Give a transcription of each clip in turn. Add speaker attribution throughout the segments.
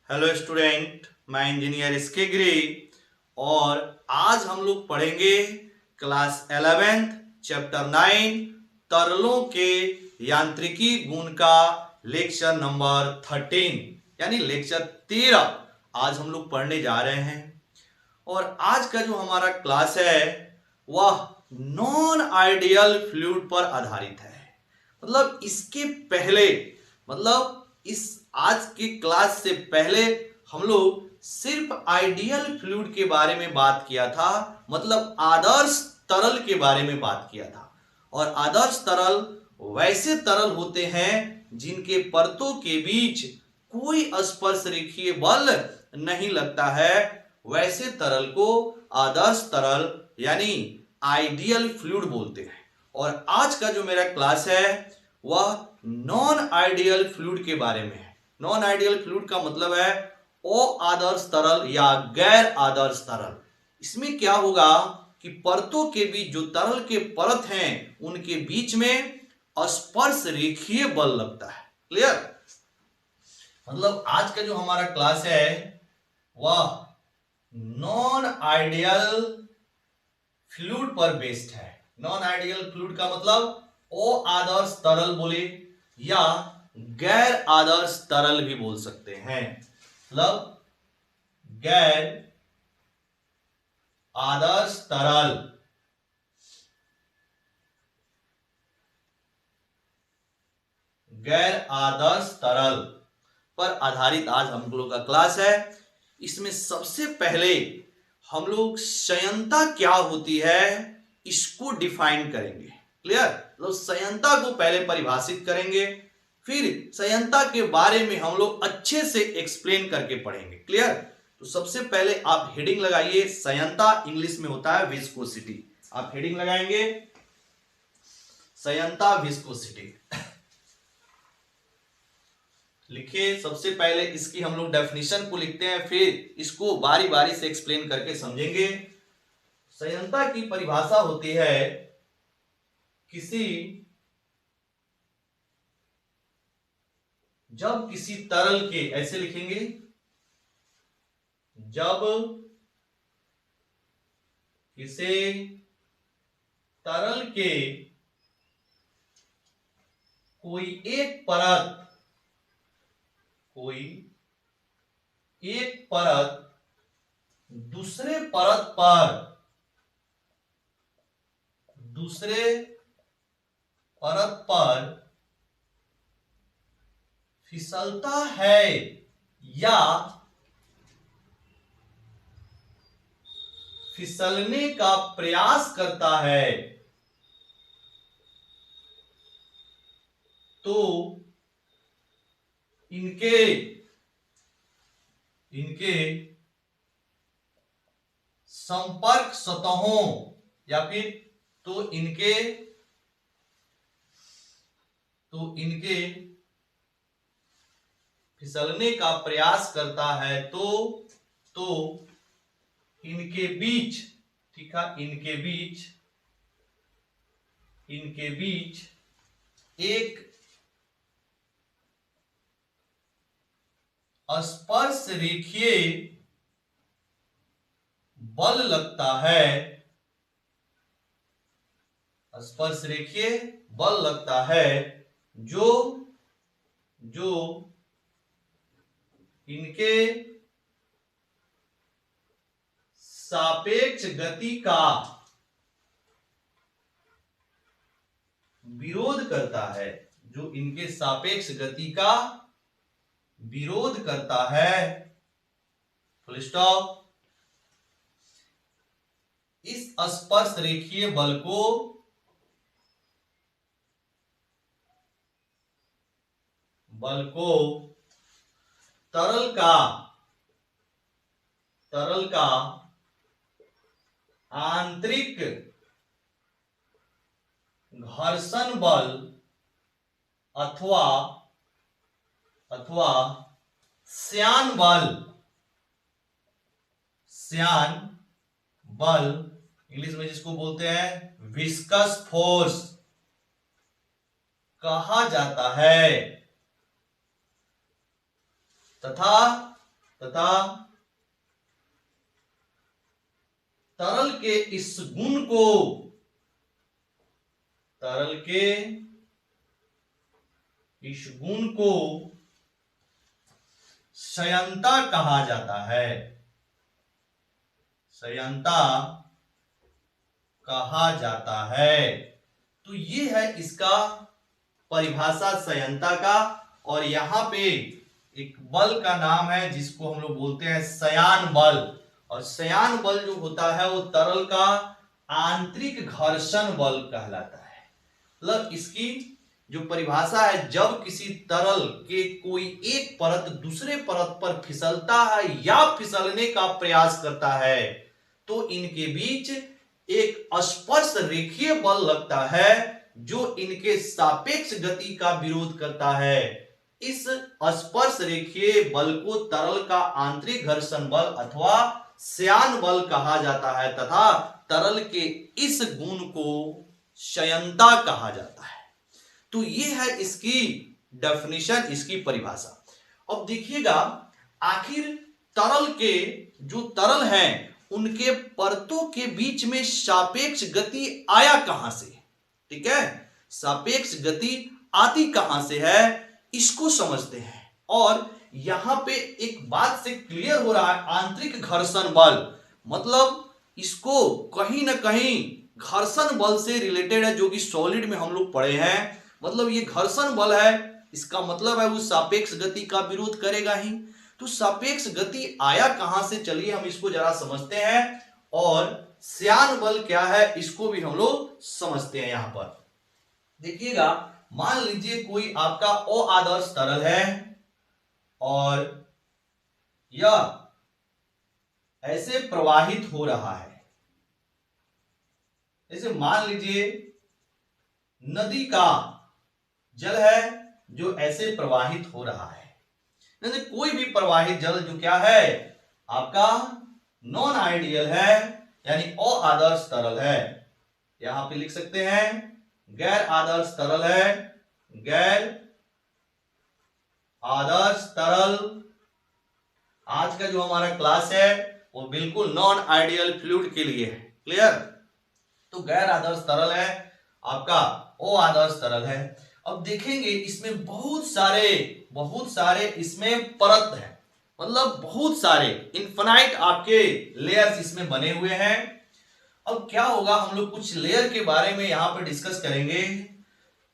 Speaker 1: Hello student, मैं engineer SK गिरी और आज हम लोग पढ़ेंगे क्लास 11th चैप्टर 9 तरलों के यांत्रिकी गुण का लेक्चर नंबर 13 यानी लेक्चर 13 आज हम लोग पढ़ने जा रहे हैं। और आज का जो हमारा क्लास है वह नॉन आइडियल फ्लूइड पर आधारित है। मतलब इसके पहले मतलब इस आज की क्लास से पहले हम लोग सिर्फ आइडियल फ्लूइड के बारे में बात किया था, मतलब आदर्श तरल के बारे में बात किया था। और आदर्श तरल वैसे तरल होते हैं जिनके परतों के बीच कोई स्पर्श रेखीय बल नहीं लगता है, वैसे तरल को आदर्श तरल यानी आइडियल फ्लूइड बोलते हैं। और आज का जो मेरा क्लास है वह नॉन आइडियल फ्लूइड के बारे में है। नॉन आइडियल फ्लूइड का मतलब है अआदर्श तरल या गैर आदर्श तरल। इसमें क्या होगा कि परतों के बीच जो तरल के परत हैं उनके बीच में स्पर्श रेखीय बल लगता है। क्लियर? मतलब आज का जो हमारा क्लास है वह नॉन आइडियल फ्लूइड पर बेस्ड है। नॉन आइडियल फ्लूइड का मतलब अआदर्श तरल बोले या गैर आदर्श तरल भी बोल सकते हैं। मतलब गैर आदर्श तरल, गैर आदर्श तरल पर आधारित आज हम लोग का क्लास है। इसमें सबसे पहले हम लोग संयंता क्या होती है इसको डिफाइन करेंगे। क्लियर? मतलब संयंता को पहले परिभाषित करेंगे, फिर संयंता के बारे में हम लोग अच्छे से एक्सप्लेन करके पढ़ेंगे। क्लियर? तो सबसे पहले आप हेडिंग लगाइए, संयंता इंग्लिश में होता है विस्कोसिटी। आप हेडिंग लगाएंगे संयंता विस्कोसिटी। लिखिए, सबसे पहले इसकी हम लोग डेफिनेशन को लिखते हैं, फिर इसको बारी बारी से एक्सप्लेन करके समझेंगे। संयंता की परिभाषा होती है जब किसी तरल के, ऐसे लिखेंगे, जब किसी तरल के कोई एक परत दूसरे परत पर फिसलता है या फिसलने का प्रयास करता है तो इनके संपर्क सतहों या फिर तो इनके फिसलने का प्रयास करता है तो इनके बीच, ठीक है, इनके बीच एक स्पर्श रेखीय बल लगता है, स्पर्श रेखीय बल लगता है जो इनके सापेक्ष गति का विरोध करता है, जो इनके सापेक्ष गति का विरोध करता है। Full stop. इस स्पर्श रेखीय बल को तरल का आंतरिक घर्षण बल अथवा श्यान बल इंग्लिश में जिसको बोलते हैं विस्कस फोर्स कहा जाता है तथा तथा तरल के इस गुण को, तरल के इस गुण को क्षयंता कहा जाता है, क्षयंता कहा जाता है। तो ये है इसका परिभाषा क्षयंता का। और यहां पे एक बल का नाम है जिसको हम लोग बोलते हैं शयान बल। और शयान बल जो होता है वो तरल का आंतरिक घर्षण बल कहलाता है। मतलब इसकी जो परिभाषा है, जब किसी तरल के कोई एक परत दूसरे परत पर फिसलता है या फिसलने का प्रयास करता है तो इनके बीच एक स्पर्श रेखीय बल लगता है जो इनके सापेक्ष गति का विरोध करता है। इस स्पर्श रेखीय बल को तरल का आंतरिक घर्षण बल अथवा श्यान बल कहा जाता है तथा तरल के इस गुण को क्षयंता कहा जाता है। तो ये है इसकी डेफिनेशन, इसकी परिभाषा। अब देखिएगा आखिर तरल के जो तरल हैं उनके परतों के बीच में सापेक्ष गति आया कहां से, ठीक है, सापेक्ष गति आती कहां से है, इसको समझते हैं। और यहां पे एक बात से क्लियर हो रहा है, आंतरिक घर्षण बल मतलब इसको कहीं ना कहीं घर्षण बल से रिलेटेड है जो कि सॉलिड में हम लोग पढ़े हैं। मतलब ये घर्षण बल है, इसका मतलब है वो सापेक्ष गति का विरोध करेगा ही। तो सापेक्ष गति आया कहां से, चलिए हम इसको जरा समझते हैं। और श्यान बल क्या है इसको भी हम लोग समझते हैं। यहां पर देखिएगा, मान लीजिए कोई आपका अआदर्श तरल है और यह ऐसे प्रवाहित हो रहा है। जैसे मान लीजिए नदी का जल है जो ऐसे प्रवाहित हो रहा है। जैसे कोई भी प्रवाहित जल जो क्या है आपका नॉन आइडियल है यानी अआदर्श तरल है। यहां पे लिख सकते हैं गैर आदर्श तरल है, गैर आदर्श तरल। आज का जो हमारा क्लास है वो बिल्कुल नॉन आइडियल फ्लूइड के लिए है, क्लियर। तो गैर आदर्श तरल है आपका, अआदर्श तरल है। अब देखेंगे इसमें बहुत सारे इसमें परत है, मतलब बहुत सारे इनफिनाइट आपके लेयर्स इसमें बने हुए हैं। अब क्या होगा, हम लोग कुछ लेयर के बारे में यहां पर डिस्कस करेंगे।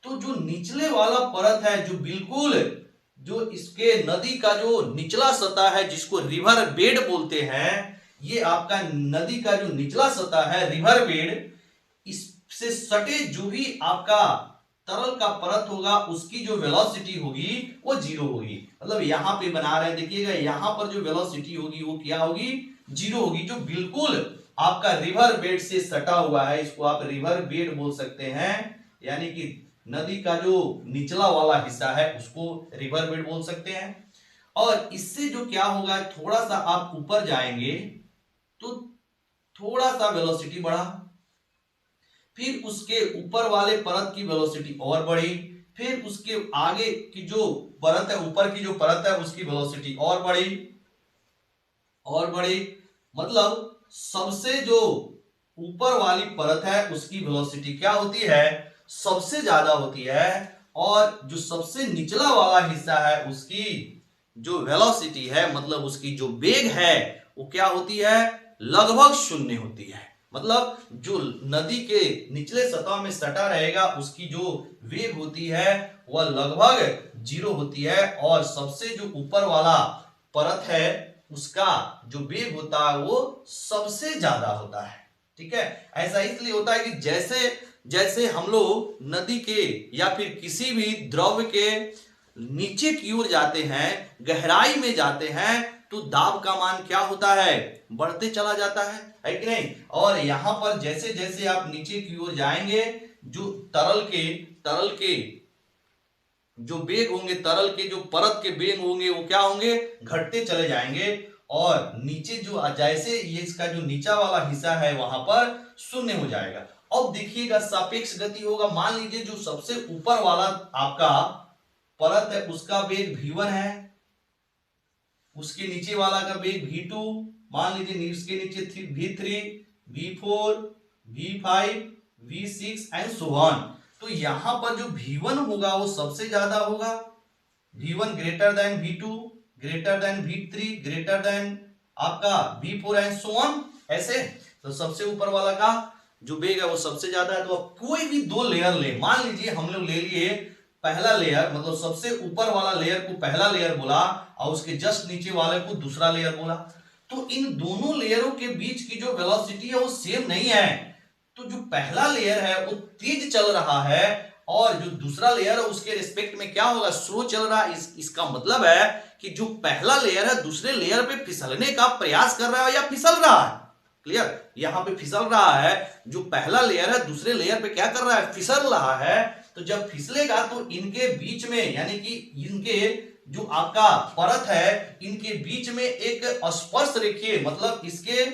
Speaker 1: तो जो निचले वाला परत है, जो बिल्कुल जो इसके नदी का जो निचला सतह है जिसको रिवर बेड बोलते हैं, ये आपका नदी का जो निचला सतह है रिवर बेड, इससे सटे जो भी आपका तरल का परत होगा उसकी जो वेलोसिटी होगी वो जीरो होगी। मतलब यहां पे बना रहे हैं, देखिएगा यहां पर जो वेलोसिटी होगी वो क्या होगी, जीरो होगी। जो बिल्कुल आपका रिवर बेड से सटा हुआ है इसको आप रिवर बेड बोल सकते हैं, यानी कि नदी का जो निचला वाला हिस्सा है उसको रिवर बेड बोल सकते हैं। और इससे जो क्या होगा, थोड़ा सा आप ऊपर जाएंगे तो थोड़ा सा वेलोसिटी बढ़ा, फिर उसके ऊपर वाले परत की वेलोसिटी और बढ़ी, फिर उसके आगे की जो परत है, ऊपर की जो परत है उसकी वेलोसिटी और बढ़ी। मतलब सबसे जो ऊपर वाली परत है उसकी वेलोसिटी क्या होती है, सबसे ज्यादा होती है। और जो सबसे निचला वाला हिस्सा है उसकी जो वेलोसिटी है, मतलब उसकी जो वेग है वो क्या होती है, लगभग शून्य होती है। मतलब जो नदी के निचले सतह में सटा रहेगा उसकी जो वेग होती है वह लगभग जीरो होती है। और सबसे जो ऊपर वाला परत है उसका जो वेग होता है वो सबसे ज्यादा होता है, ठीक है। ऐसा इसलिए होता है कि जैसे जैसे हम लोग नदी के या फिर किसी भी द्रव के नीचे की ओर जाते हैं, गहराई में जाते हैं, तो दाब का मान क्या होता है, बढ़ते चला जाता है कि नहीं। और यहां पर जैसे जैसे आप नीचे की ओर जाएंगे, जो तरल के जो वेग होंगे, तरल के जो परत के वेग होंगे वो क्या होंगे, घटते चले जाएंगे। और नीचे जो जैसे ये इसका जो नीचा वाला हिस्सा है वहां पर शून्य हो जाएगा। अब देखिएगा सापेक्ष गति होगा, मान लीजिए जो सबसे ऊपर वाला आपका परत है उसका वेग v1 है, उसके नीचे वाला का वेग v2, मान लीजिए उसके नीचे v3, v4, v5, v6 and so on. तो यहां पर जो v1 होगा वो सबसे ज्यादा होगा, v1 greater than v2, greater than v3, greater than आपका v4 एंड सो ऑन, ऐसे। तो सबसे ऊपर वाला का जो वेग है वो सबसे ज्यादा है। तो अब कोई भी दो लेयर ले, मान लीजिए हम लोग ले लिए पहला लेयर, मतलब सबसे ऊपर वाला लेयर को पहला लेयर बोला और उसके जस्ट नीचे वाले को दूसरा लेयर बोला, तो इन दोनों लेयरों के बीच की जो वेलोसिटी है वो सेम नहीं है। तो जो पहला लेयर है वो तेज चल रहा है और जो दूसरा लेयर है उसके रिस्पेक्ट में क्या होगा, स्लो चल रहा है। इसका मतलब है कि जो पहला लेयर है दूसरे लेयर पे फिसलने का प्रयास कर रहा है या फिसल रहा है। क्लियर, यहां पे फिसल रहा है, जो पहला लेयर है दूसरे लेयर पे क्या कर रहा है, फिसल रहा है। तो जब फिसलेगा तो इनके बीच में, यानी कि इनके जो आपका परत है इनके बीच में एक स्पर्श रेखीय, मतलब इसके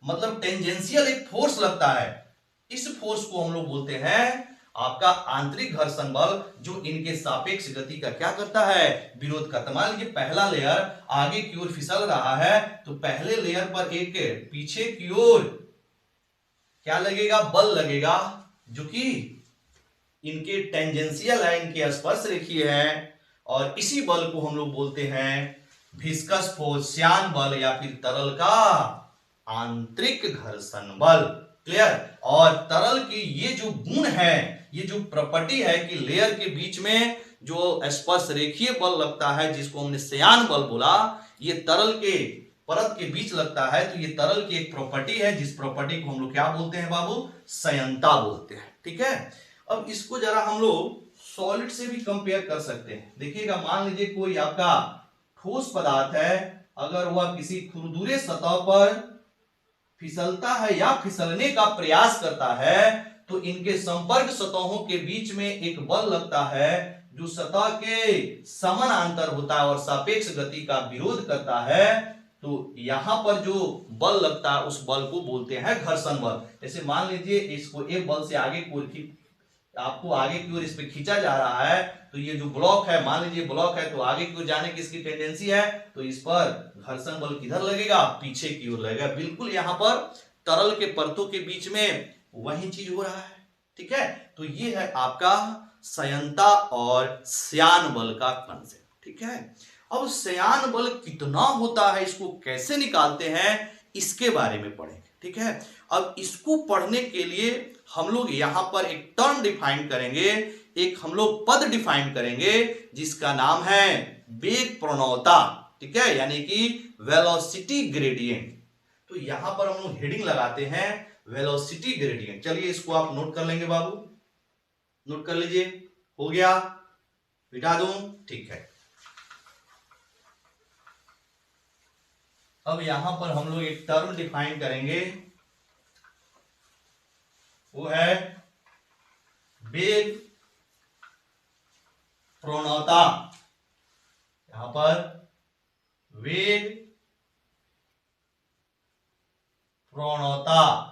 Speaker 1: मतलब टेंजेंशियल एक फोर्स लगता है। इस फोर्स को हम लोग बोलते हैं आपका आंतरिक घर्षण बल, जो इनके सापेक्ष गति का क्या करता है, विरोध करता है। मान लीजिए पहला लेयर आगे की ओर फिसल रहा है तो पहले लेयर पर एक पीछे की ओर क्या लगेगा, बल लगेगा, जो कि इनके टेंजेंशियल है, इनके स्पर्श रेखीय है। और इसी बल को हम लोग बोलते हैं विस्कस फोर्स, श्यान बल, या फिर तरल का आंतरिक घर्षण बल। क्लियर। और तरल की ये जो गुण है, ये जो प्रॉपर्टी है कि लेयर के बीच में जो स्पर्श रेखीय बल लगता है जिसको हमने श्यान बल बोला, ये तरल के परत के बीच लगता है। तो ये तरल की एक प्रॉपर्टी है जिस प्रॉपर्टी को हम लोग क्या बोलते हैं बाबू, संयंता बोलते हैं। ठीक है। अब इसको जरा हम लोग सॉलिड से भी कंपेयर कर सकते हैं। देखिएगा, मान लीजिए कोई आपका ठोस पदार्थ है, अगर वह किसी खुरदुरे सतह पर फिसलता है या फिसलने का प्रयास करता है तो इनके संपर्क सतहों के बीच में एक बल लगता है जो सतह के समानांतर होता है और सापेक्ष गति का विरोध करता है। तो यहां पर जो बल लगता है उस बल को बोलते हैं घर्षण बल। जैसे मान लीजिए इसको एक बल से आगे की ओर, आपको आगे की ओर इस पे खींचा जा रहा है, तो ये जो ब्लॉक है, मान लीजिए ब्लॉक है, तो आगे की ओर जाने की इसकी टेंडेंसी है, तो इस पर घर्षण बल किधर लगेगा, पीछे की ओर लगेगा। बिल्कुल यहाँ पर तरल के परतों के बीच में वही चीज हो रहा है। ठीक है। तो ये है आपका संयंता और श्यान बल का कंसेप्ट। ठीक है। अब श्यान बल कितना होता है, इसको कैसे निकालते हैं, इसके बारे में पढ़ेंगे। ठीक है। अब इसको पढ़ने के लिए हम लोग यहां पर एक टर्म डिफाइन करेंगे, एक हम लोग पद डिफाइन करेंगे जिसका नाम है वेग प्रणवता। ठीक है, यानी कि वेलोसिटी ग्रेडियंट। तो यहां पर हम लोग हेडिंग लगाते हैं वेलोसिटी ग्रेडियंट। चलिए इसको आप नोट कर लेंगे बाबू, नोट कर लीजिए। हो गया, मिटा दूं? ठीक है। अब यहां पर हम लोग एक टर्म डिफाइन करेंगे, वो है वेग प्रणवता। यहां पर वेग प्रणवता,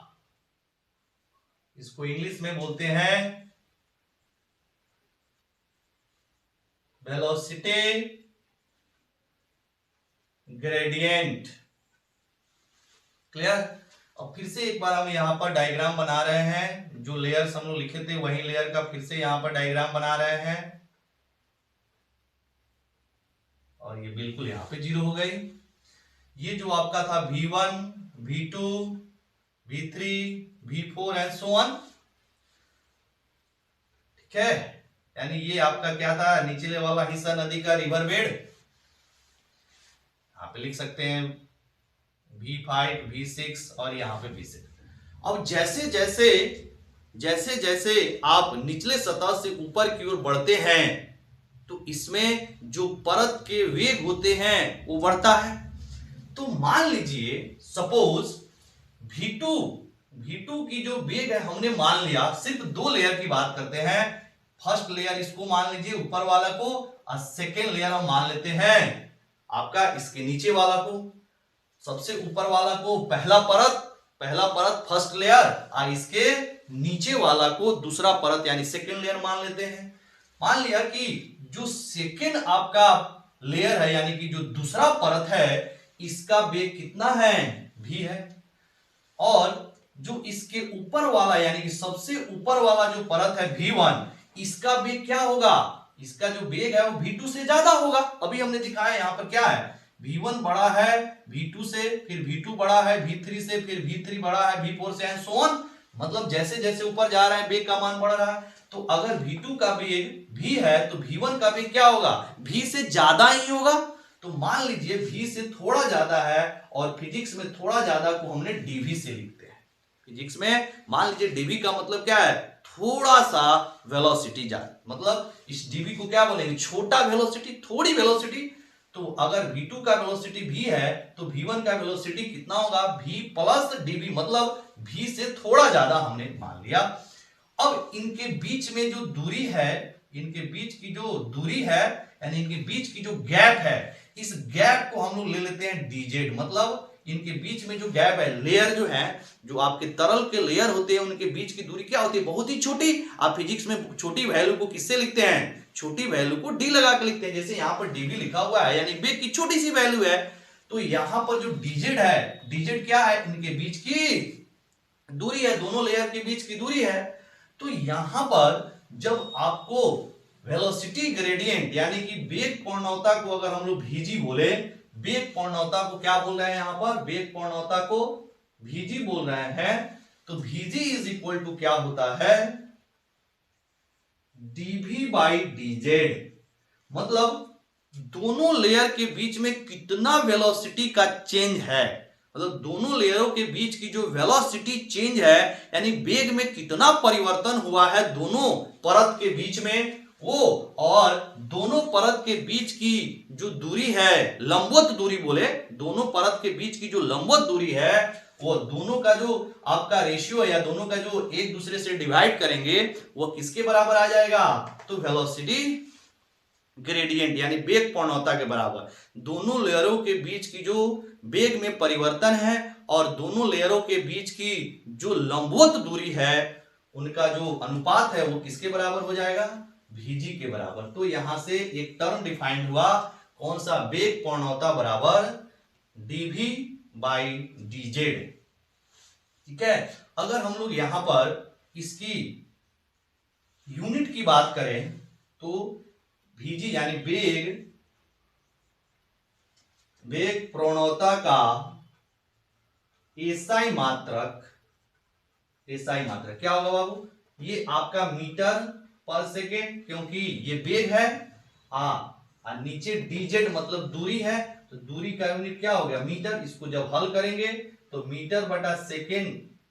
Speaker 1: इसको इंग्लिश में बोलते हैं वेलोसिटी ग्रेडियंट। क्लियर। अब फिर से एक बार हम यहां पर डायग्राम बना रहे हैं, जो लेयर्स हम लोग लिखे थे वही लेयर का फिर से यहां पर डायग्राम बना रहे हैं, और ये बिल्कुल यहां पे जीरो हो गई। ये जो आपका था V1, V2, V3, V4 and so on. ठीक है, यानी ये आपका क्या था, निचले वाला हिस्सा नदी का रिवर बेड। यहां पे लिख सकते हैं V5, V6 और यहां पे V6। अब जैसे जैसे जैसे जैसे आप निचले सतह से ऊपर की ओर बढ़ते हैं तो इसमें जो परत के वेग होते हैं वो बढ़ता है। तो मान लीजिए सपोज V2 की जो वेग है हमने मान लिया, सिर्फ दो लेयर की बात करते हैं। फर्स्ट लेयर इसको मान लीजिए ऊपर वाला को, और सेकेंड लेयर हम मान लेते हैं आपका इसके नीचे वाला को। सबसे ऊपर वाला को पहला परत फर्स्ट लेयर, और इसके नीचे वाला को दूसरा परत यानी सेकेंड लेयर मान लेते हैं। मान लिया कि जो सेकेंड आपका लेयर है यानी कि जो दूसरा परत है इसका वेग कितना है, v है। और जो इसके ऊपर वाला यानी कि सबसे ऊपर वाला जो परत है v1, इसका वेग क्या होगा, इसका जो वेग है वो v2 से ज्यादा होगा। अभी हमने दिखाया यहां पर क्या है, v1 बड़ा है v2 से, फिर v2 बड़ा है v3 से, फिर v3 बड़ा है v4 से एंड सो ऑन। मतलब जैसे जैसे ऊपर जा रहा है वेग का मान बढ़ रहा है। तो अगर v2 का वेग v है तो v1 का वेग क्या होगा, v से ज्यादा ही होगा। तो मान लीजिए v से थोड़ा ज्यादा है और फिजिक्स में थोड़ा ज्यादा को हमने dv से लिखते हैं। फिजिक्स में मान लीजिए dv का मतलब क्या है, थोड़ा सा वेलोसिटी ज्यादा, मतलब इस dv को क्या बोलेंगे, छोटा वेलोसिटी, थोड़ी वेलोसिटी। तो अगर v2 का वेलोसिटी v है तो v1 का वेलोसिटी कितना होगा, v प्लस dv, मतलब v से थोड़ा ज्यादा हमने मान लिया। अब इनके बीच में जो दूरी है, इनके बीच की जो दूरी है यानी इनके बीच की जो गैप है, इस गैप को हम लोग ले लेते हैं dz। मतलब इनके बीच में जो गैप है, लेयर जो है, जो आपके तरल के लेयर होते हैं उनके बीच की दूरी क्या होती है, बहुत ही छोटी। आप फिजिक्स में छोटी वैल्यू को किससे लिखते हैं, छोटी वैल्यू को d लगा के लिखते हैं। जैसे यहाँ पर dv लिखा हुआ है यानी वेग की छोटी सी वैल्यू है। तो यहां पर जो dz है, dz क्या है, इनके बीच की दूरी है, दोनों लेयर के बीच की दूरी है। तो यहां पर जब आपको वेलोसिटी ग्रेडियंट यानी कि वेग पूर्णता को अगर हम लोग vg बोले, वेग पूर्णता को क्या बोल रहे हैं, यहां पर वेग पूर्णता को vg बोल रहे हैं। तो vg इज इक्वल टू क्या होता है, dv बाई dz। मतलब दोनों लेयर के बीच में कितना वेलोसिटी का चेंज है, मतलब दोनों लेयरों के बीच की जो वेलोसिटी चेंज है यानी वेग में कितना परिवर्तन हुआ है दोनों परत के बीच में वो, और दोनों परत के बीच की जो दूरी है, लंबवत दूरी बोले, दोनों परत के बीच की जो लंबवत दूरी है वो दोनों का जो आपका रेशियो है या दोनों का जो एक दूसरे से डिवाइड करेंगे वो किसके बराबर आ जाएगा, तो वेलोसिटी ग्रेडियंट यानी वेग पूर्णता के बराबर। दोनों लेयरों के बीच की जो वेग में परिवर्तन है और दोनों लेयरों के बीच की जो लंबवत दूरी है उनका जो अनुपात है वो किसके बराबर हो जाएगा, vg के बराबर। तो यहां से एक टर्म डिफाइंड हुआ, कौन सा, वेग पूर्णता बराबर dv बाई dz। ठीक है। अगर हम लोग यहां पर इसकी यूनिट की बात करें तो vg यानी वेग पूर्णता का एसआई मात्रक क्या होगा बाबू, ये आपका मीटर पर सेकेंड, क्योंकि ये वेग है और नीचे dz मतलब दूरी है, तो दूरी का यूनिट क्या हो गया, मीटर। इसको जब हल करेंगे तो मीटर बटा सेकेंड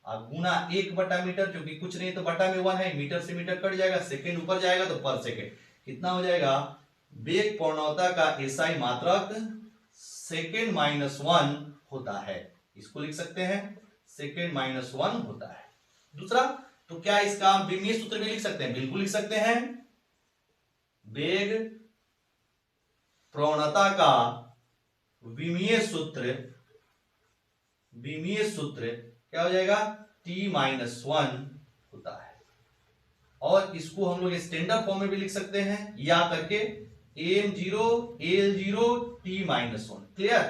Speaker 1: गुना 1/मीटर, क्योंकि कुछ नहीं तो बटा में 1 है, मीटर से मीटर कट जाएगा, सेकेंड ऊपर जाएगा तो पर सेकेंड कितना हो जाएगा, वेग पूर्णता का एसआई मात्रक सेकेंड माइनस 1 होता है। इसको लिख सकते हैं सेकेंड माइनस 1 होता है। दूसरा, तो क्या इसका हम विमीय सूत्र भी लिख सकते हैं, बिल्कुल लिख सकते हैं। वेग पूर्णता का विमीय सूत्र क्या हो जाएगा, t माइनस 1 होता है। और इसको हम लोग स्टैंडर्ड फॉर्म में भी लिख सकते हैं, या करके m0 l0 t minus 1। Clear.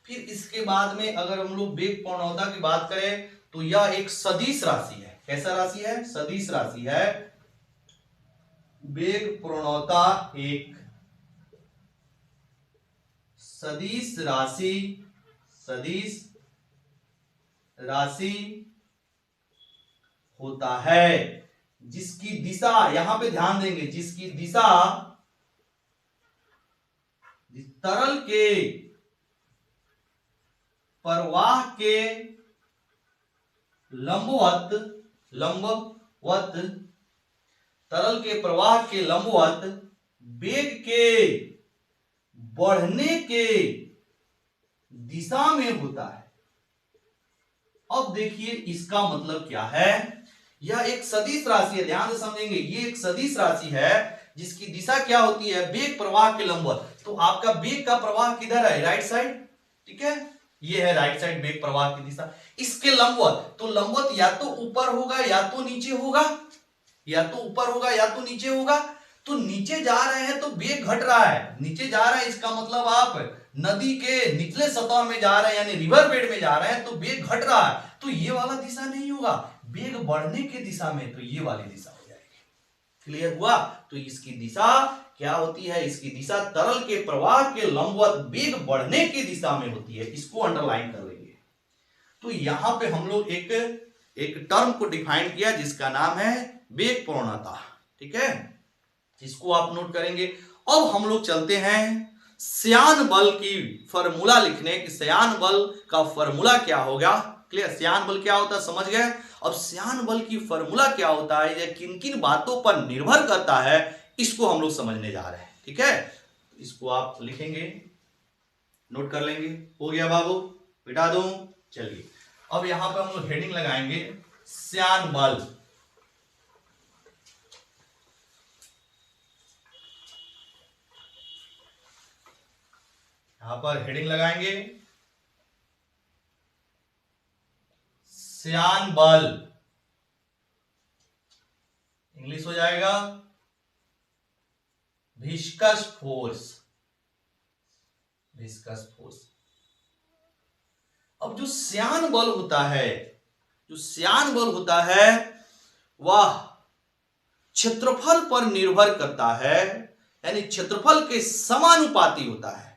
Speaker 1: फिर इसके बाद में अगर हम लोग वेग पूर्णता की बात करें तो यह एक सदिश राशि है। कैसा राशि है, सदिश राशि है। वेग पूर्णता एक सदिश राशि होता है जिसकी दिशा, यहां पे ध्यान देंगे, जिसकी दिशा तरल के प्रवाह के लंबवत तरल के प्रवाह के लंबवत वेग के बढ़ने के दिशा में होता है। अब देखिए इसका मतलब क्या है, यह एक सदिश राशि है, ध्यान से समझेंगे, ये एक सदिश राशि है जिसकी दिशा क्या होती है, वेग प्रवाह के लंबवत। तो आपका वेग का प्रवाह किधर है, राइट साइड, ठीक है, ये है राइट साइड वेग प्रवाह की दिशा। इसके लंबवत, तो लंबवत या तो ऊपर होगा या तो नीचे होगा, या तो ऊपर होगा या तो नीचे होगा। तो नीचे जा रहे हैं तो वेग घट रहा है, नीचे जा रहा है इसका मतलब आप नदी के निचले सतह में जा रहे हैं यानी रिवर बेड में जा रहे हैं तो वेग घट रहा है, तो ये वाला दिशा नहीं होगा, वेग बढ़ने की दिशा में तो ये वाली दिशा हो जाएगी। क्लियर हुआ? तो इसकी दिशा क्या होती है? इसकी दिशा तरल के प्रवाह के लंबवत वेग बढ़ने की दिशा में होती है, इसको अंडरलाइन कर लेंगे। तो यहां पे हम लोग एक टर्म को डिफाइन किया जिसका नाम है वेग प्रवणता। ठीक है, इसको आप नोट करेंगे। अब हम लोग चलते हैं श्यान बल की फॉर्मूला लिखने की। श्यान बल का फॉर्मूला क्या होगा? क्लियर? श्यान बल क्या होता है समझ गए। अब श्यान बल की फॉर्मूला क्या होता है, या किन किन बातों पर निर्भर करता है, इसको हम लोग समझने जा रहे हैं। ठीक है, इसको आप लिखेंगे, नोट कर लेंगे। हो गया बाबू, मिटा दूं? चलिए अब यहां पर हम लोग हेडिंग लगाएंगे श्यान बल। यहां पर हेडिंग लगाएंगे श्यान बल, इंग्लिश हो जाएगा विस्कस फोर्स। Viscous force. अब जो श्यान बल होता है, जो श्यान बल होता है वह क्षेत्रफल पर निर्भर करता है, यानी क्षेत्रफल के समानुपाती होता है।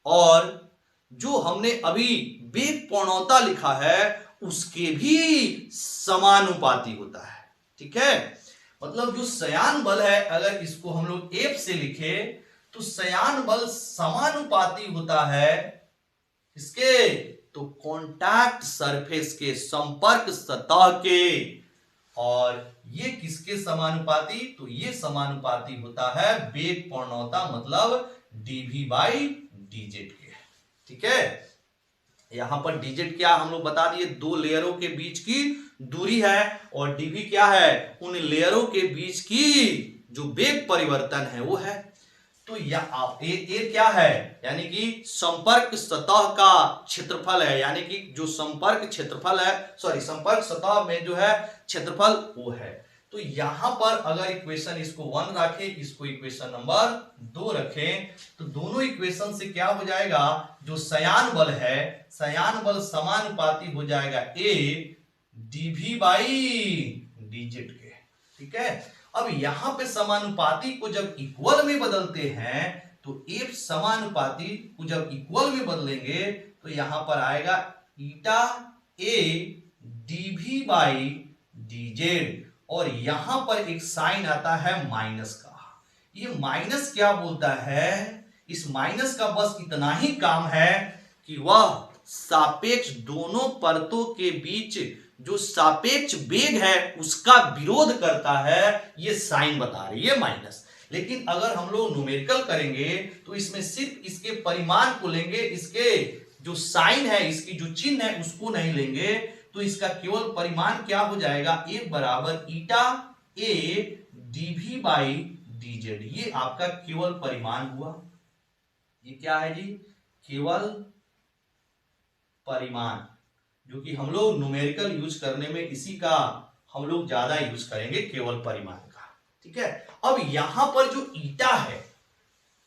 Speaker 1: और जो हमने अभी वेग प्रवणता लिखा है उसके भी समानुपाती होता है। ठीक है, मतलब जो श्यान बल है अगर इसको हम लोग F से लिखे तो श्यान बल समानुपाती होता है इसके, तो कॉन्टैक्ट सरफेस के, संपर्क सतह के। और ये किसके समानुपाती? तो ये समानुपाती होता है वेग प्रवणता मतलब dV/dz के। ठीक है, यहां पर dz क्या हम लोग बता दिए, दो लेयरों के बीच की दूरी है, और dV क्या है, उन लेयरों के बीच की जो वेग परिवर्तन है वो है। तो ये क्या है, यानी कि संपर्क सतह का क्षेत्रफल है, यानी कि जो संपर्क क्षेत्रफल है, सॉरी संपर्क सतह में जो है क्षेत्रफल वो है। तो यहां पर अगर इक्वेशन इसको 1 रखें, इसको इक्वेशन नंबर 2 रखें, तो दोनों इक्वेशन से क्या हो जाएगा, जो श्यान बल है, श्यान बल समानुपाती हो जाएगा A dV/dz के। ठीक है, अब यहां पे समानुपाती को जब इक्वल में बदलते हैं तो F समानुपाती को जब इक्वल में बदलेंगे तो यहां पर आएगा ईटा A dV/dz, और यहां पर एक साइन आता है माइनस का। ये माइनस क्या बोलता है, इस माइनस का बस इतना ही काम है कि वह सापेक्ष दोनों परतों के बीच जो सापेक्ष वेग है उसका विरोध करता है, ये साइन बता रही है माइनस। लेकिन अगर हम लोग न्यूमेरिकल करेंगे तो इसमें सिर्फ इसके परिमाण को लेंगे, इसके जो साइन है, इसकी जो चिन्ह है उसको नहीं लेंगे, तो इसका केवल परिमाण क्या हो जाएगा, A बराबर ईटा A dV/dz। ये आपका केवल परिमाण हुआ। ये क्या है जी, केवल परिमाण, जो कि हम लोग न्यूमेरिकल यूज करने में इसी का हम लोग ज्यादा यूज करेंगे, केवल परिमाण का। ठीक है, अब यहां पर जो ईटा है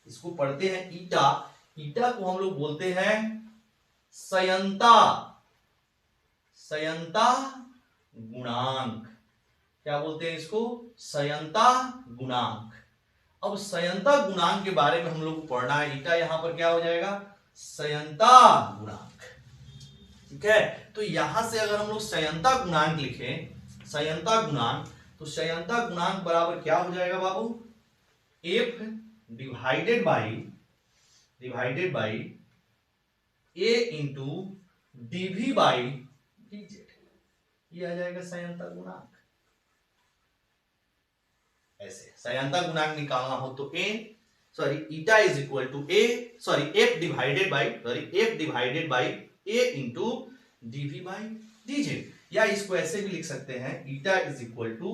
Speaker 1: इसको पढ़ते हैं ईटा। ईटा को हम लोग बोलते हैं संयंता, संयंता गुणांक। क्या बोलते हैं इसको, संयंता गुणांक। अब संयंता गुणांक के बारे में हम लोग को पढ़ना है। ईटा यहां पर क्या हो जाएगा, संयंता गुणांक। ठीक है, तो यहां से अगर हम लोग संयंता गुणांक लिखें, संयंता गुणांक, तो संयंता गुणांक बराबर क्या हो जाएगा बाबू, F divided by A into dV/dz। ये आ जाएगा संयंता गुणांक। ऐसे संयंता गुणांक निकालना हो तो eta is equal to F divided by A into dV/dz, या इसको ऐसे भी लिख सकते हैं, eta is equal to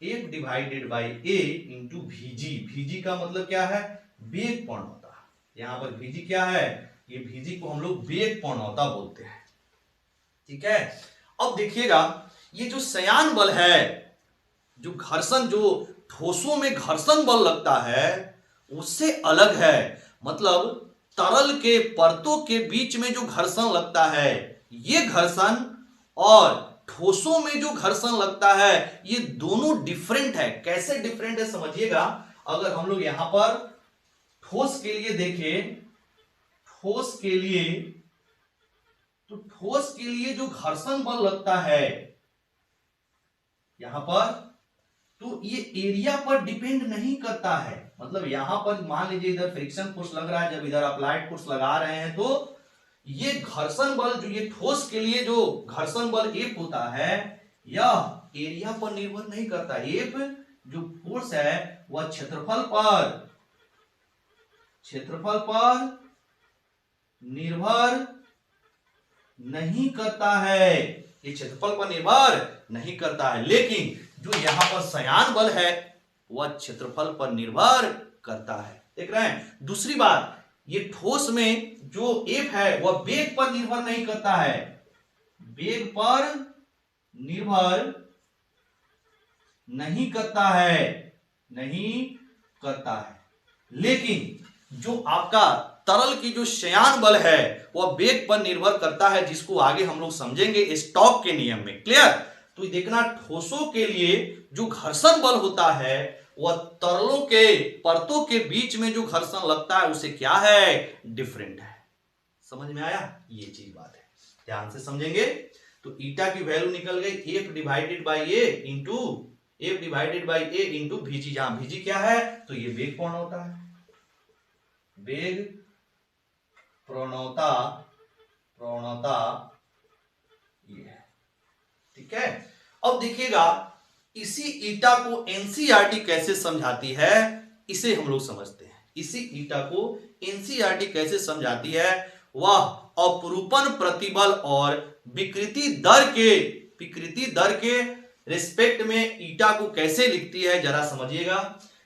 Speaker 1: F divided by A into VG। VG का मतलब क्या है, वेग प्रवणता। यहां पर VG क्या है, ये VG को हम लोग वेग प्रवणता बोलते हैं। ठीक है, अब देखिएगा ये जो श्यान बल है, जो घर्षण जो ठोसों में घर्षण बल लगता है उससे अलग है। मतलब तरल के परतों के बीच में जो घर्षण लगता है, ये घर्षण और ठोसों में जो घर्षण लगता है, ये दोनों डिफरेंट है। कैसे डिफरेंट है समझिएगा। अगर हम लोग यहां पर ठोस के लिए देखें, ठोस के लिए, तो ठोस के लिए जो घर्षण बल लगता है यहां पर, तो ये एरिया पर डिपेंड नहीं करता है। मतलब यहां पर मान लीजिए इधर फ्रिक्शन फोर्स लग रहा है, जब इधर अप्लाइड फोर्स लगा रहे हैं तो ये घर्षण बल जो ये ठोस के लिए जो घर्षण बल F होता है, यह एरिया पर निर्भर नहीं करता। F जो फोर्स है वह क्षेत्रफल पर निर्भर नहीं करता है। ये क्षेत्रफल पर निर्भर नहीं करता है, लेकिन जो यहां पर संयान बल है वह क्षेत्रफल पर निर्भर करता है। देख रहे हैं। दूसरी बात, ये ठोस में जो F है वह वेग पर निर्भर नहीं करता है, वेग पर निर्भर नहीं करता है, लेकिन जो आपका तरल की जो संयान बल है वह वेग पर निर्भर करता है, जिसको आगे हम लोग समझेंगे स्टोक्स के नियम में। क्लियर। तो देखना, ठोसों के लिए जो घर्षण बल होता है वह तरलों के परतों के बीच में जो घर्षण लगता है उसे क्या है, डिफरेंट है। समझ में आया, ये चीज बात है, ध्यान से समझेंगे। तो ईटा की वैल्यू निकल गई F divided by A into Vg। जहां Vg क्या है, तो ये वेग प्रणवता है, वेग प्रणवता ये है। ठीक है। अब देखिएगा, इसी ईटा को एनसीईआरटी कैसे समझाती है, इसे हम लोग समझते हैं। इसी ईटा को एनसीईआरटी कैसे समझाती है, वह अपरूपण प्रतिबल और विकृति दर के रिस्पेक्ट में ईटा को कैसे लिखती है, जरा समझिएगा।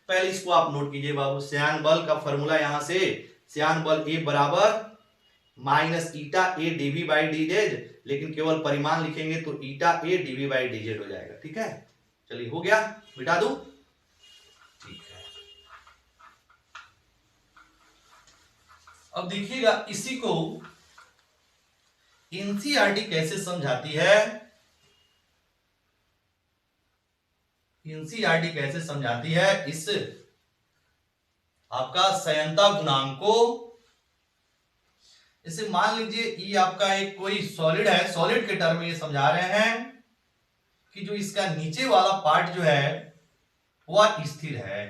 Speaker 1: पहले इसको आप नोट कीजिए बाबू। श्यान बल का फॉर्मूला यहां से, श्यान बल ए बराबर minus eta A d v by d z, लेकिन केवल परिमाण लिखेंगे तो eta A d v by d z हो जाएगा। ठीक है, चलिए हो गया, मिटा दूं। ठीक है। अब देखिएगा, इसी को एनसीईआरटी कैसे समझाती है, एनसीईआरटी कैसे समझाती है इस आपका संयंता गुणांक को। इसे मान लीजिए ये आपका एक कोई सॉलिड है, सॉलिड के टर्म में ये समझा रहे हैं कि जो इसका नीचे वाला पार्ट जो है वह स्थिर है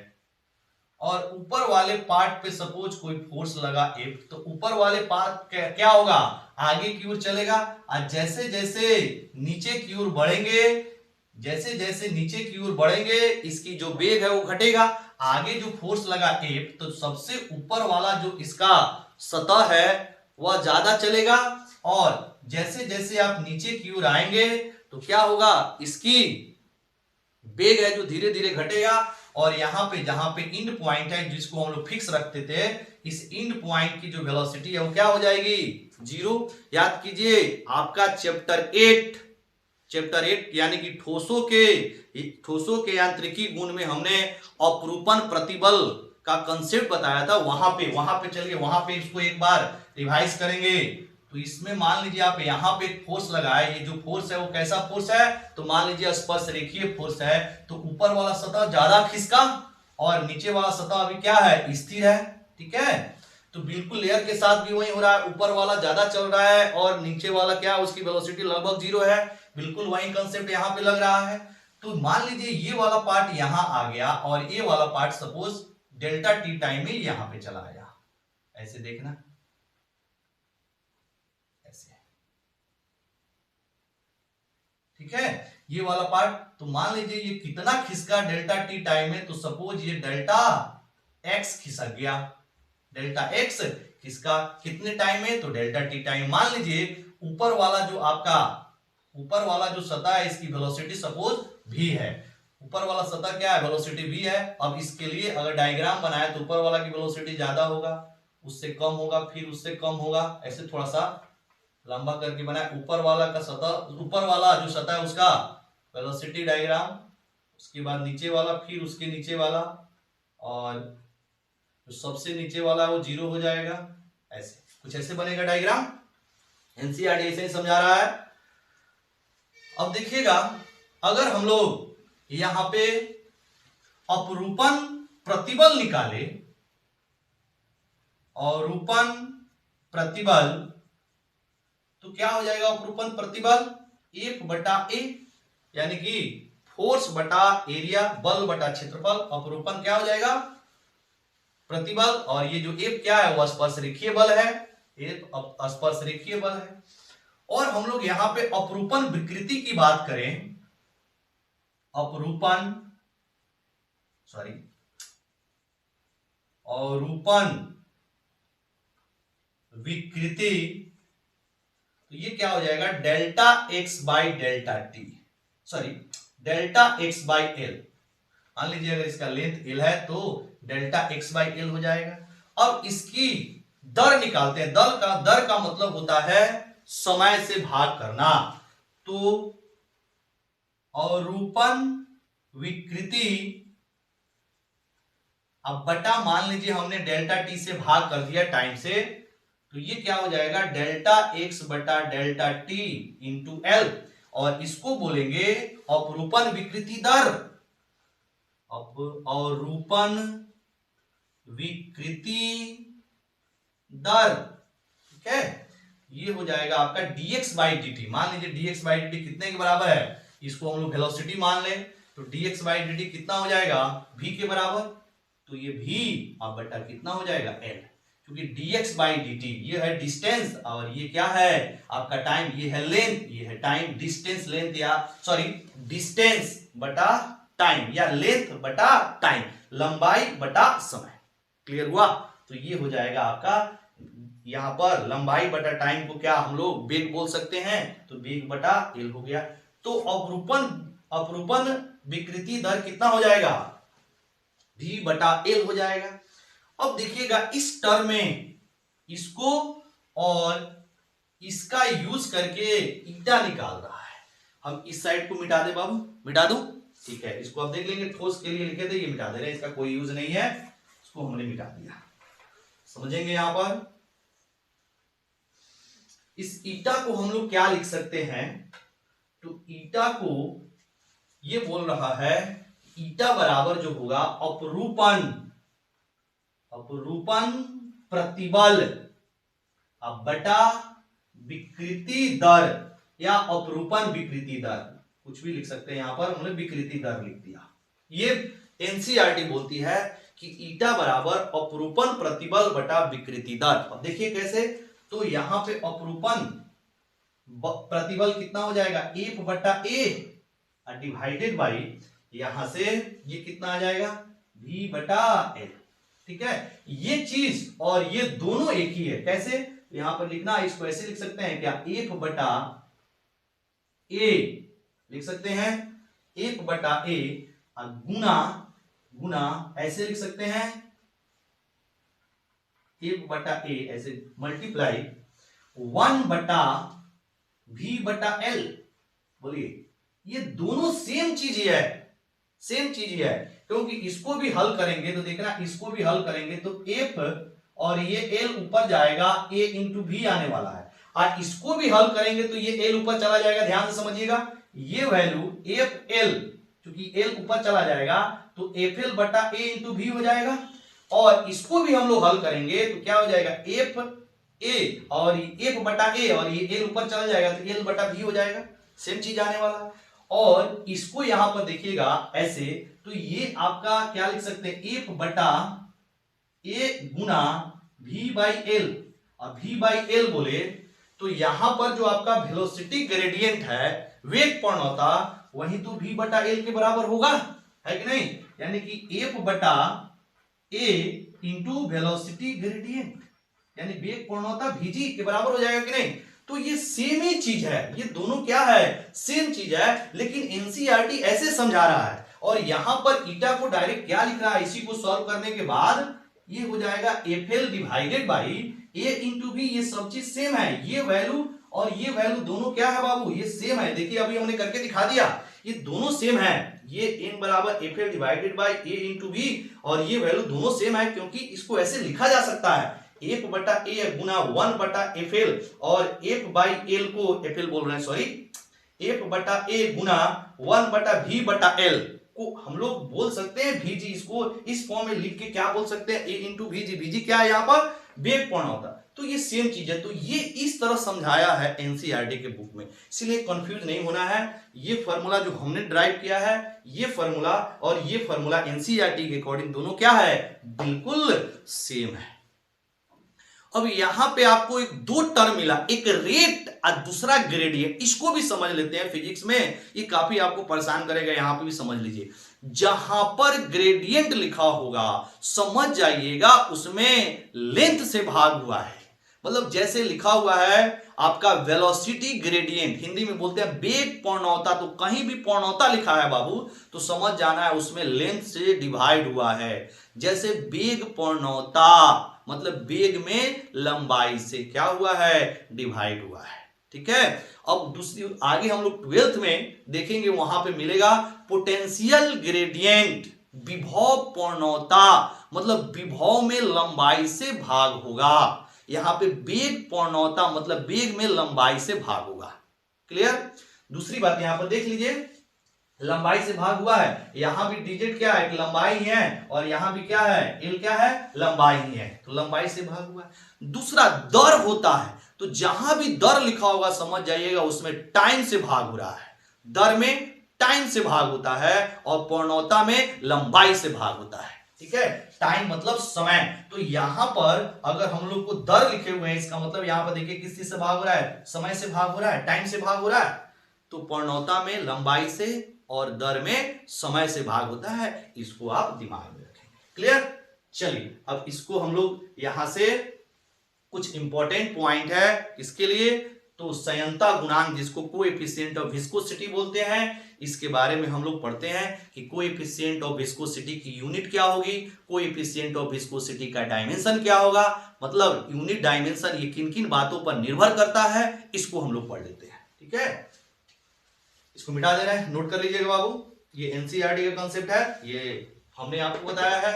Speaker 1: और ऊपर वाले पार्ट पे सपोज कोई फोर्स लगा F, तो ऊपर वाले पार्ट क्या होगा, आगे की ओर चलेगा। और जैसे जैसे नीचे की ओर बढ़ेंगे, इसकी जो वेग है वो घटेगा। आगे जो फोर्स लगा F, तो सबसे ऊपर वाला जो इसका सतह है वह ज्यादा चलेगा, और जैसे जैसे आप नीचे की ओर आएंगे तो क्या होगा, इसकी वेग है जो धीरे धीरे घटेगा। और यहाँ पे जहां पे इंड पॉइंट है जिसको हम लोग फिक्स रखते थे, इस इंड पॉइंट की जो वेलोसिटी है वो क्या हो जाएगी, 0। याद कीजिए आपका चैप्टर 8 यानी कि ठोसों के यांत्रिकी गुण में हमने अपरूपण प्रतिबल का कंसेप्ट बताया था। वहां पे चलिए, वहां पे इसको एक बार रिवाइज करेंगे। तो इसमें मान लीजिए आप यहाँ पे एक फोर्स लगाए, ये जो फोर्स है वो कैसा फोर्स है, तो मान लीजिए स्पर्श रेखीय फोर्स है। तो ऊपर वाला सतह ज्यादा खिसका और नीचे वाला सतह अभी क्या है, स्थिर है। ठीक है, तो बिल्कुल लेयर के साथ भी वही हो रहा है, ऊपर वाला ज्यादा चल रहा है और नीचे वाला क्या, उसकी वेलोसिटी लगभग 0 है। बिल्कुल वही कंसेप्ट यहाँ पे लग रहा है। तो मान लीजिए ये वाला पार्ट यहाँ आ गया और ये वाला part suppose delta T time में यहाँ पे चला आया। ऐसे देखना, ऐसे, ठीक है, ये वाला पार्ट। तो मान लीजिए ये कितना खिसका डेल्टा टी टाइम में, तो सपोज ये डेल्टा एक्स खिसक गया। डेल्टा एक्स खिसका कितने टाइम में, तो डेल्टा टी टाइम। मान लीजिए ऊपर वाला जो सतह है इसकी वेलोसिटी सपोज v है। ऊपर वाला सतह क्या है, वेलोसिटी v है। अब इसके लिए अगर डायग्राम बनाए तो ऊपर वाला की वेलोसिटी ज्यादा होगा, उससे कम होगा, फिर उससे कम होगा, ऐसे थोड़ा सा लंबा करके बनाए। ऊपर वाला जो सतह है उसका वेलोसिटी डायग्राम उसके बाद नीचे वाला, फिर उसके नीचे वाला, और जो सबसे नीचे वाला वो 0 हो जाएगा। ऐसे कुछ ऐसे बनेगा डायग्राम। एनसीईआरटी ऐसे ही समझा रहा है। अब देखिएगा, अगर हम लोग यहां पे अपरूपण प्रतिबल निकाले, और रूपण प्रतिबल, तो क्या हो जाएगा अपरूपण प्रतिबल 1/A, यानी कि फोर्स बटा एरिया, बल बटा क्षेत्रफल। अपरूपण क्या हो जाएगा प्रतिबल, और ये जो F क्या है वो स्पर्शरेखीय बल है, F स्पर्शरेखीय बल है। और हम लोग यहां पे अपरूपण विकृति की बात करें, अपरूपण विकृति, तो ये क्या हो जाएगा delta x by delta T, delta x by L. मान लीजिए अगर इसका लेंथ एल है तो डेल्टा एक्स बाई एल हो जाएगा। अब इसकी दर निकालते हैं। दर का मतलब होता है समय से भाग करना। तो अवरूपण विकृति, अब बटा मान लीजिए हमने डेल्टा टी से भाग कर दिया टाइम से, तो ये क्या हो जाएगा डेल्टा एक्स बटा डेल्टा टी इंटू एल, और इसको बोलेंगे अपरूपण विकृति दर। अपरूपण विकृति दर, ठीक है, ये हो जाएगा आपका dx बाई dt। मान लीजिए dx बाई dt कितने के बराबर है, इसको हम लोग वेलोसिटी मान लें, तो dx बाई dt कितना हो जाएगा v के बराबर, तो ये v अब बटा कितना हो जाएगा l, क्योंकि dx बाई dt ये है डिस्टेंस, और ये क्या है आपका टाइम, ये है लेंथ, ये है टाइम। डिस्टेंस लेंथ, या डिस्टेंस बटा टाइम, या लेंथ बटा टाइम, लंबाई बटा समय। क्लियर हुआ? तो ये हो जाएगा आपका, यहां पर लंबाई बटा टाइम को क्या हम लोग वेग बोल सकते हैं, तो वेग बटा एल हो गया। तो अपरूपण विकृति दर कितना हो जाएगा, v बटा एल हो जाएगा। अब देखिएगा इस टर्म में इसको और इसका यूज करके ईटा निकाल रहा है। हम इस साइड को मिटा दे बाबू, मिटा दूं, ठीक है, इसको आप देख लेंगे, ठोस के लिए लिखे थे, ये मिटा दे रहे हैं, इसका कोई यूज नहीं है, इसको हमने मिटा दिया। समझेंगे यहां पर इस ईटा को हम लोग क्या लिख सकते हैं, तो ईटा को ये बोल रहा है ईटा बराबर जो होगा अपरूपण प्रतिबल अब बटा विकृति दर, या अपरूपण विकृति दर, कुछ भी लिख सकते हैं, यहां पर हमने विकृति दर लिख दिया। ये एनसीईआरटी बोलती है कि ईटा बराबर अपरूपण प्रतिबल बटा विकृति दर। अब देखिए कैसे, तो यहां पे अपरूपण प्रतिबल कितना हो जाएगा F बटा A डिवाइडेड बाई, यहां से ये कितना आ जाएगा V बटा L, ठीक है। ये चीज और ये दोनों एक ही है, कैसे, यहां पर लिखना, इसको ऐसे लिख सकते हैं क्या, F बटा A लिख सकते हैं, F बटा A गुना ऐसे लिख सकते हैं, F बटा A ऐसे मल्टीप्लाई 1 बटा V बटा L। बोलिए, ये दोनों सेम चीज ही है, क्योंकि इसको भी हल करेंगे तो देखना, इसको भी हल करेंगे तो F और ये L ऊपर जाएगा, A इंटू V आने वाला है, और इसको भी हल करेंगे तो ये L ऊपर चला जाएगा। ध्यान से समझिएगा, ये वैल्यू FL, क्योंकि L ऊपर चला जाएगा तो FL बटा A इंटू V हो जाएगा, और इसको भी हम लोग हल करेंगे तो क्या हो जाएगा FA और F बटा A, और ये L ऊपर चला जाएगा तो L बटा V हो जाएगा, सेम चीज आने वाला है। और इसको यहां पर देखिएगा ऐसे, तो ये आपका क्या लिख सकते हैं, F बटा A Guna V by L, और V बाई L बोले तो यहां पर जो आपका वेलोसिटी ग्रेडियंट है, वेग प्रणोता, वही तो V बटा L के बराबर होगा, है कि नहीं, यानी कि F बटा A इंटू वेलोसिटी ग्रेडियंट, यानी वेग प्रणोता Vg के बराबर हो जाएगा कि नहीं। तो ये सेम ही चीज है, ये दोनों क्या है, सेम चीज है, लेकिन एनसीईआरटी ऐसे समझा रहा है, और यहां पर ईटा को डायरेक्ट क्या लिख रहा है, इसी को सॉल्व करने के बाद ये हो जाएगा FL divided by A into V। ये सब चीज सेम है, ये वैल्यू और ये वैल्यू दोनों क्या है बाबू, ये सेम है। देखिए अभी हमने करके दिखा दिया, ये दोनों सेम है, ये n बराबर F L divided by A into B, और ये वैल्यू दोनों सेम है क्योंकि इसको ऐसे लिखा जा सकता है एफ बटा ए गुना 1 बटा एफ एल, और एफ बाई एल को एफ एल बोल रहे हैं सॉरी, एफ बटा ए गुना 1 बटा वी बटा एल को हम लोग बोल सकते हैं VG, इसको इस फॉर्म में लिख के क्या बोल सकते हैं A इंटू VG, VG क्या है यहाँ पर वेग पूर्णता। तो ये सेम चीज है, तो ये इस तरह समझाया है एनसीईआरटी के बुक में, इसलिए कंफ्यूज नहीं होना है। ये फॉर्मूला जो हमने ड्राइव किया है, ये फॉर्मूला और ये फॉर्मूला एनसीईआरटी के अकॉर्डिंग दोनों क्या है, बिल्कुल सेम है। अब यहां पे आपको एक दो टर्म मिला, एक रेट और दूसरा ग्रेडियंट, इसको भी समझ लेते हैं फिजिक्स में, ये काफी आपको परेशान करेगा, यहां पे भी समझ लीजिए। जहां पर ग्रेडियंट लिखा होगा समझ जाइएगा उसमें लेंथ से भाग हुआ है, मतलब जैसे लिखा हुआ है आपका वेलोसिटी ग्रेडियंट, हिंदी में बोलते हैं वेग पूर्णता, तो कहीं भी पूर्णता लिखा है बाबू तो समझ जाना है उसमें लेंथ से डिवाइड हुआ है। जैसे वेग पूर्णता मतलब वेग में लंबाई से क्या हुआ है, डिवाइड हुआ है, ठीक है। अब दूसरी आगे हम लोग 12th में देखेंगे, वहां पे मिलेगा पोटेंशियल ग्रेडियंट, विभव पूर्णता मतलब विभव में लंबाई से भाग होगा, यहां पे वेग पूर्णता मतलब वेग में लंबाई से भाग होगा। क्लियर। दूसरी बात यहां पर देख लीजिए, लंबाई से भाग हुआ है, यहां भी डिजिट क्या है, लंबाई है, और यहां भी क्या है, एल क्या है, लंबाई ही है, तो लंबाई से भाग हुआ है। दूसरा दर होता है, तो जहां भी दर लिखा होगा समझ जाइएगा उसमें टाइम से भाग हो रहा है, दर में टाइम से भाग होता है और पूर्णता में लंबाई से भाग होता है, ठीक है। टाइम मतलब समय, तो यहां पर अगर हम लोग को दर लिखे हुए हैं इसका मतलब यहां पर देखिए किस चीज से भाग हो रहा है, समय से भाग हो रहा है, टाइम से भाग हो रहा है, तो पूर्णता में लंबाई से और दर में समय से भाग होता है, इसको आप दिमाग में रखेंगे। क्लियर। चलिए अब इसको हम लोग यहां से कुछ इंपॉर्टेंट पॉइंट है इसके लिए, तो संयंता गुणांक जिसको कोएफिशिएंट ऑफ विस्कोसिटी बोलते हैं, इसके बारे में हम लोग पढ़ते हैं कि कोएफिशिएंट ऑफ विस्कोसिटी की यूनिट क्या होगी, कोएफिशिएंट ऑफ विस्कोसिटी का डायमेंशन क्या होगा, मतलब यूनिट डायमेंशन ये किन किन बातों पर निर्भर करता है, इसको हम लोग पढ़ लेते हैं, ठीक है। इसको मिटा दे रहे हैं, नोट कर लीजिएगा बाबू, ये एनसीईआरटी का कांसेप्ट है, ये हमने आपको बताया है।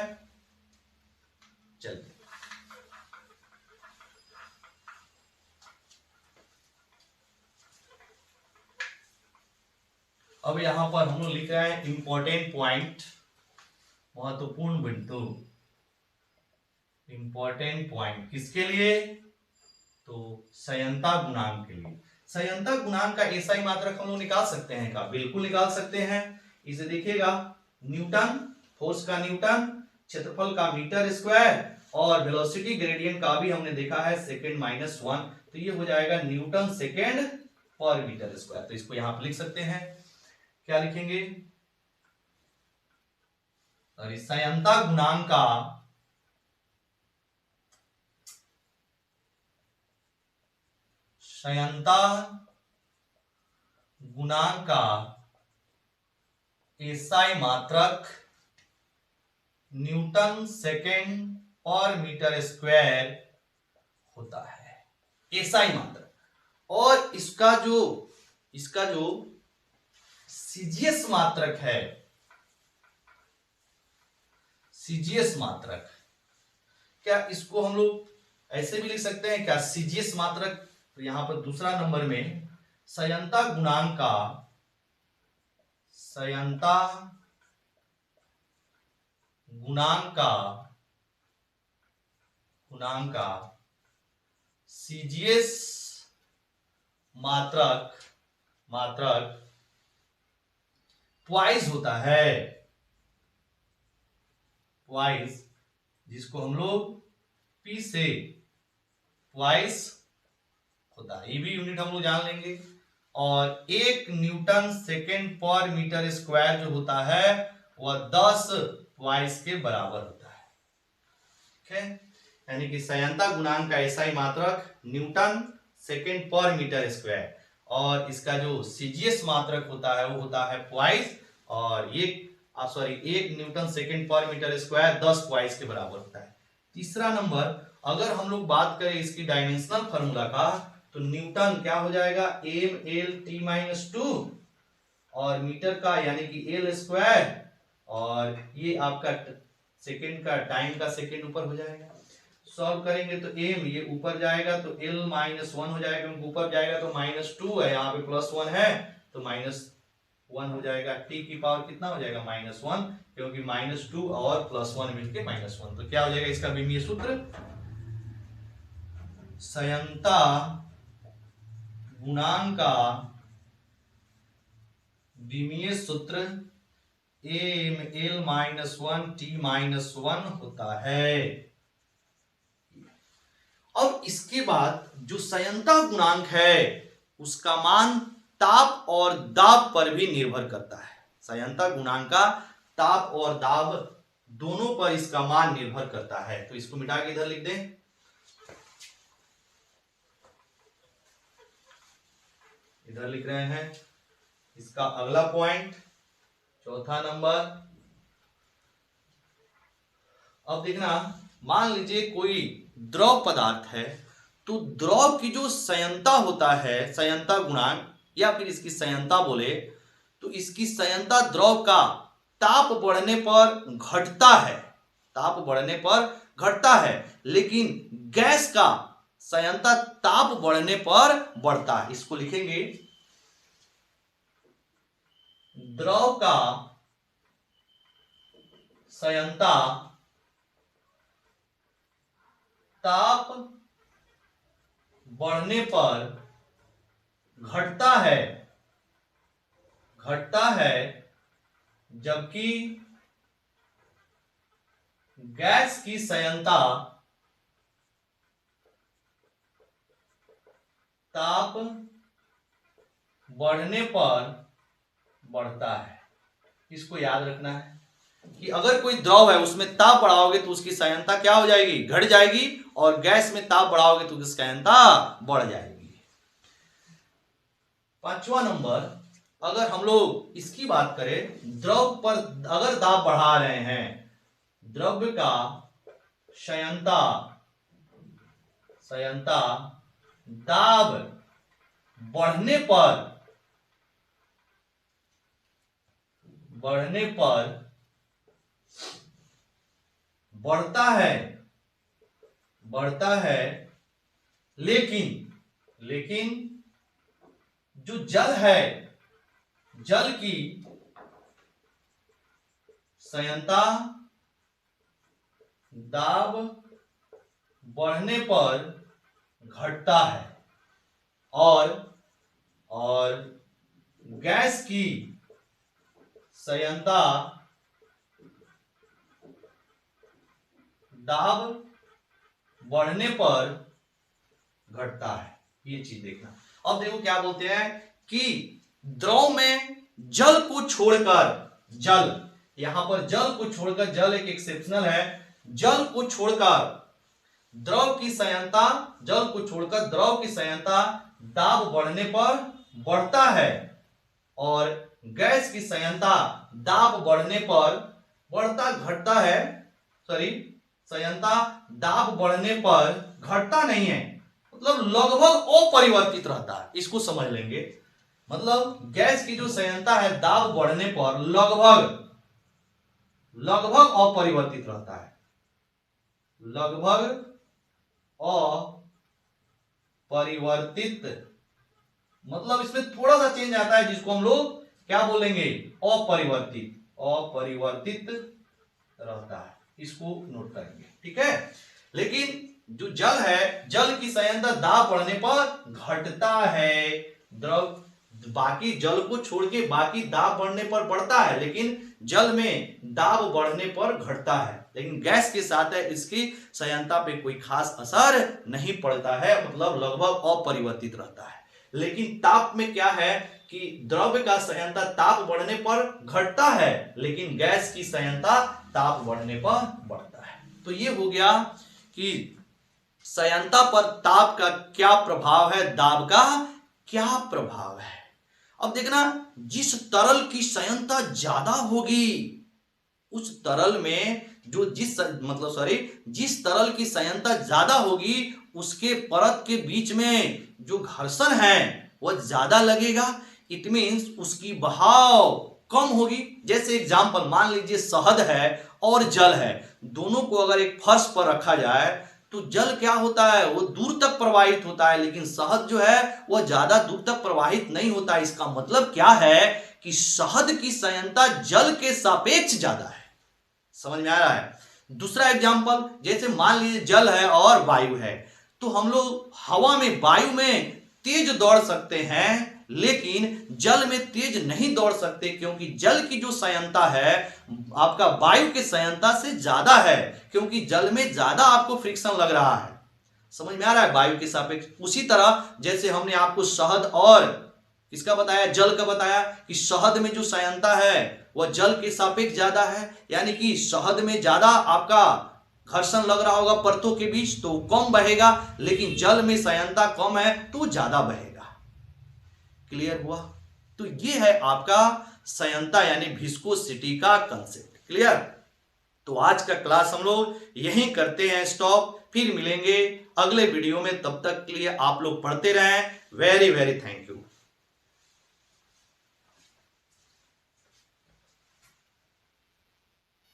Speaker 1: चलिए अब यहां पर हम लोग लिख रहे हैं इंपॉर्टेंट पॉइंट, महत्वपूर्ण बिंदु, इंपॉर्टेंट पॉइंट किसके लिए, तो संयंता गुणांक के लिए। संयंता गुणांक का एसआई मात्रक हम लोग निकाल सकते हैं, का बिल्कुल निकाल सकते हैं। इसे देखिएगा, न्यूटन, फोर्स का न्यूटन, क्षेत्रफल का मीटर स्क्वायर, और वेलोसिटी ग्रेडियंट का भी हमने देखा है सेकंड माइनस 1, तो ये हो जाएगा न्यूटन सेकंड पर मीटर स्क्वायर। तो इसको यहां पर लिख सकते हैं, क्या लिखेंगे, और संयंता गुणांक का संयंता गुणांक का एसआई मात्रक न्यूटन सेकेंड पर मीटर स्क्वायर होता है, एसआई मात्रक। और इसका जो सीजीएस मात्रक है, सीजीएस मात्रक, क्या इसको हम लोग ऐसे भी लिख सकते हैं क्या, सीजीएस मात्रक, तो यहां पर दूसरा नंबर में संयंता गुणांक का सीजीएस मात्रक ट्वाइस होता है, ट्वाइस, जिसको हम लोग पी से ट्वाइस होता है, ये भी यूनिट हम लोग जान लेंगे। और 1 न्यूटन सेकेंड पर मीटर स्क्वायर जो होता है वह 10 ट्वाइस के बराबर होता है, ठीक है। यानी कि संयंता गुणांक का एसआई मात्रक न्यूटन सेकेंड पर मीटर स्क्वायर, और इसका जो सीजीएस मात्रक होता है वो होता है ट्वाइस, और 1 न्यूटन सेकेंड पर मीटर स्क्वायर 10 ट्वाइस के बराबर होता है। तीसरा नंबर, अगर हम लोग बात करें इसकी डायमेंशनल फार्मूला का, तो न्यूटन क्या हो जाएगा, एम एल टी माइनस 2, और मीटर का यानी कि एल स्क्वायर, और ये आपका सेकेंड का टाइम का सेकेंड ऊपर हो जाएगा। सॉल्व करेंगे तो एम ये ऊपर जाएगा तो एल -1 हो जाएगा, क्योंकि ऊपर जाएगा तो -2 है, यहाँ पे +1 है तो -1 हो जाएगा। टी की पावर कितना हो जाएगा -1, क्योंकि -2 और +1 मिलके -1। तो क्या हो जाएगा इसका विमीय सूत्र, संयंता गुणांक का विमीय सूत्र एम एल -1 टी -1 होता है। अब इसके बाद जो संयंता गुणांक है उसका मान ताप और दाब पर भी निर्भर करता है। संयंता गुणांक का ताप और दाब दोनों पर इसका मान निर्भर करता है। तो इसको मिटा के इधर लिख दें। इधर लिख रहे हैं इसका अगला पॉइंट, चौथा नंबर। अब देखना, मान लीजिए कोई द्रव पदार्थ है, तो द्रव की जो संयंता होता है, संयंता गुणांक या फिर इसकी संयंता बोले तो इसकी संयंता द्रव का ताप बढ़ने पर घटता है, ताप बढ़ने पर घटता है, लेकिन गैस का संयंता ताप बढ़ने पर बढ़ता है। इसको लिखेंगे द्रव का संयंता ताप बढ़ने पर घटता है, जबकि गैस की संयंता ताप बढ़ने पर बढ़ता है। इसको याद रखना है कि अगर कोई द्रव है उसमें ताप बढ़ाओगे तो उसकी संयंता क्या हो जाएगी, घट जाएगी, और गैस में ताप बढ़ाओगे तो उसकी संयंता बढ़ जाएगी। पांचवा नंबर, अगर हम लोग इसकी बात करें, द्रव पर अगर दाब बढ़ा रहे हैं, द्रव्य का संयंता दाब बढ़ने पर बढ़ता है, लेकिन जो जल है, जल की संयंता दाब बढ़ने पर घटता है, और गैस की संयंता दाब बढ़ने पर घटता है। ये चीज देखना। अब देखो क्या बोलते हैं कि द्रव में जल को छोड़कर, यहां पर जल को छोड़कर, जल एक एक्सेप्शनल है, जल को छोड़कर द्रव की संयंता दाब बढ़ने पर बढ़ता है, और गैस की संयंता दाब बढ़ने पर घटता है, संयंता दाब बढ़ने पर घटता नहीं है, मतलब लगभग अपरिवर्तित रहता है। इसको समझ लेंगे, मतलब गैस की जो संयंता है दाब बढ़ने पर लगभग अपरिवर्तित रहता है, लगभग अपरिवर्तित, मतलब इसमें थोड़ा सा चेंज आता है, जिसको हम लोग क्या बोलेंगे, अपरिवर्तित रहता है। इसको नोट करेंगे, ठीक है। लेकिन जो जल है, जल की संयंता दाब बढ़ने पर घटता है, द्रव बाकी जल को छोड़ के बाकी दाब बढ़ने पर बढ़ता है, लेकिन जल में दाब बढ़ने पर घटता है, लेकिन गैस के साथ है इसकी संयंता पे कोई खास असर नहीं पड़ता है, मतलब लगभग अपरिवर्तित रहता है। लेकिन ताप में क्या है कि द्रव्य का संयंता ताप बढ़ने पर घटता है, लेकिन गैस की संयंता ताप बढ़ने पर बढ़ता है। तो ये हो गया कि संयंता पर ताप का क्या प्रभाव है, दाब का क्या प्रभाव है। अब देखना, जिस तरल की संयंता ज्यादा होगी, उस तरल में जिस तरल की संयंता ज्यादा होगी, उसके परत के बीच में जो घर्षण है वह ज्यादा लगेगा, इट मीन्स उसकी बहाव कम होगी। जैसे एग्जाम्पल मान लीजिए शहद है और जल है, दोनों को अगर एक फर्श पर रखा जाए तो जल क्या होता है, वो दूर तक प्रवाहित होता है, लेकिन शहद जो है वह ज्यादा दूर तक प्रवाहित नहीं होता है। इसका मतलब क्या है कि शहद की संयंत्रता जल के सापेक्ष ज्यादा है। समझ में आ रहा है। दूसरा एग्जाम्पल, जैसे मान लीजिए जल है और वायु है, तो हम लोग हवा में वायु में तेज दौड़ सकते हैं, लेकिन जल में तेज नहीं दौड़ सकते, क्योंकि जल की जो संयंत्रता है आपका वायु के संयंत्रता से ज्यादा है, क्योंकि जल में ज्यादा आपको फ्रिक्शन लग रहा है। समझ में आ रहा है, वायु के सापेक्ष। उसी तरह जैसे हमने आपको शहद और किसका बताया, जल का बताया, कि शहद में जो संयंत्रता है वह जल के सापेक्ष ज्यादा है, यानी कि शहद में ज्यादा आपका घर्षण लग रहा होगा परतों के बीच तो कम बहेगा, लेकिन जल में संयंत्रता कम है तो ज्यादा बहेगा। क्लियर हुआ। तो ये है आपका संयंत्रता यानी विस्कोसिटी का कंसेप्ट। क्लियर। तो आज का क्लास हम लोग यहीं करते हैं स्टॉप, फिर मिलेंगे अगले वीडियो में। तब तक के लिए आप लोग पढ़ते रहें। Very very thank you.